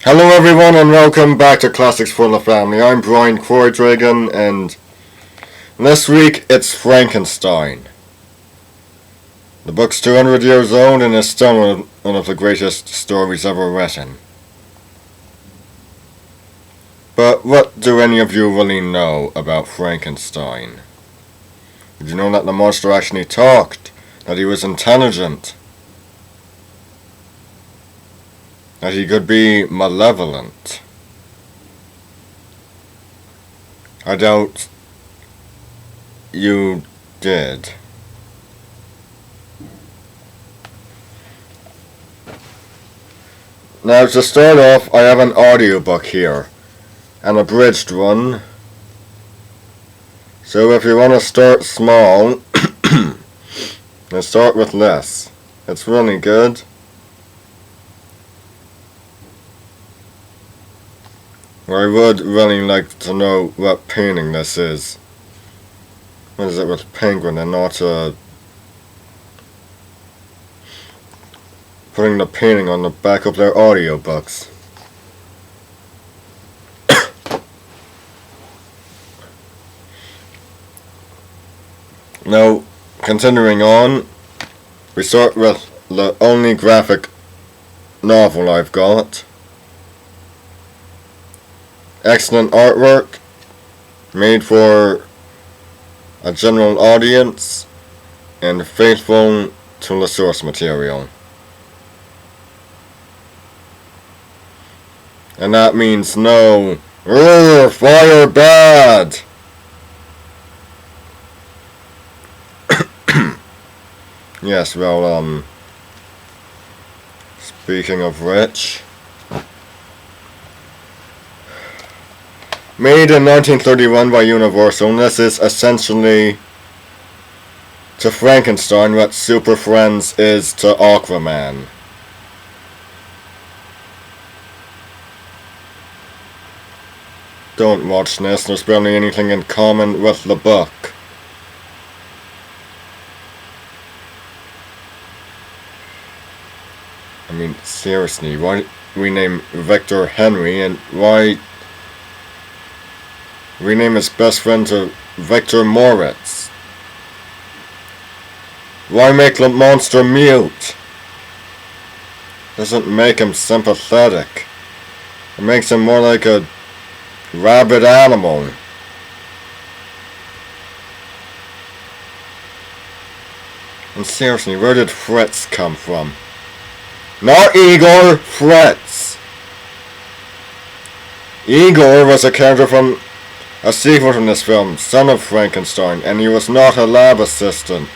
Hello everyone and welcome back to Classics for the Family. I'm Brian Croydregan and this week it's Frankenstein. The book's 200 years old and is still one of the greatest stories ever written. But what do any of you really know about Frankenstein? Did you know that the monster actually talked? That he was intelligent? That he could be malevolent? I doubt you did. Now to start off, I have an audiobook here, an abridged one. So if you want to start small, then start with this. It's really good. I would really like to know what painting this is. What is it with penguin and not putting the painting on the back of their audiobooks. Now, continuing on, we start with the only graphic novel I've got. Excellent artwork, made for a general audience, and faithful to the source material. And that means no, fire bad! Yes, well, speaking of which, made in 1931 by Universal, this is essentially to Frankenstein what Super Friends is to Aquaman. Don't watch this, there's barely anything in common with the book. I mean, seriously, why rename Victor Henry and why rename his best friend to Victor Moritz? Why make the monster mute? Doesn't make him sympathetic. It makes him more like a rabid animal. And seriously, where did Fritz come from? Not Igor, Fritz! Igor was a character from a sequel from this film, Son of Frankenstein, and he was not a lab assistant.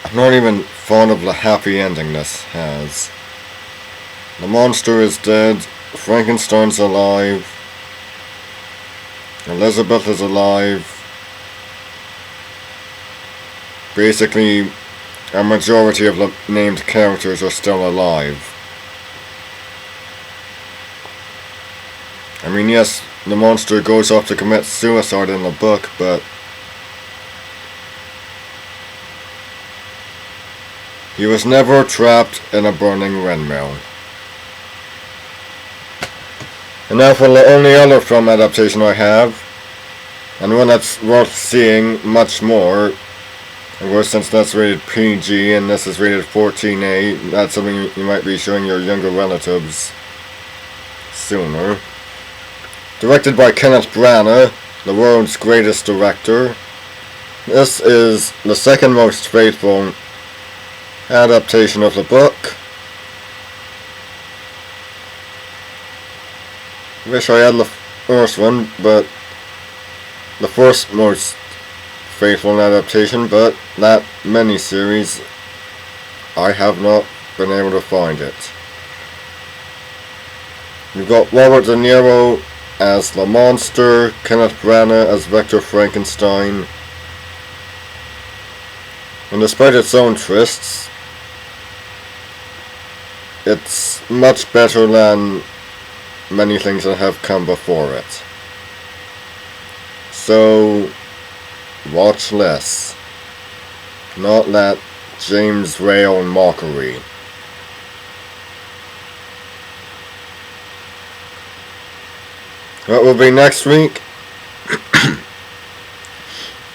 I'm not even fond of the happy ending this has. The monster is dead, Frankenstein's alive, Elizabeth is alive. Basically, a majority of the named characters are still alive. I mean, yes, the monster goes off to commit suicide in the book, but he was never trapped in a burning windmill. And now for the only other film adaptation I have, and one that's worth seeing much more. Of course, since that's rated PG and this is rated 14A, that's something you might be showing your younger relatives sooner. Directed by Kenneth Branagh, the world's greatest director, this is the second most faithful adaptation of the book. Wish I had the first one, but the first most faithful adaptation, but that miniseries, I have not been able to find it. You've got Robert De Niro as the monster, Kenneth Branagh as Victor Frankenstein, and despite its own twists, it's much better than many things that have come before it. So, watch less. Not let James rail in mockery. What will be next week?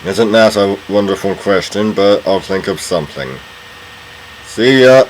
Isn't that a wonderful question, but I'll think of something. See ya!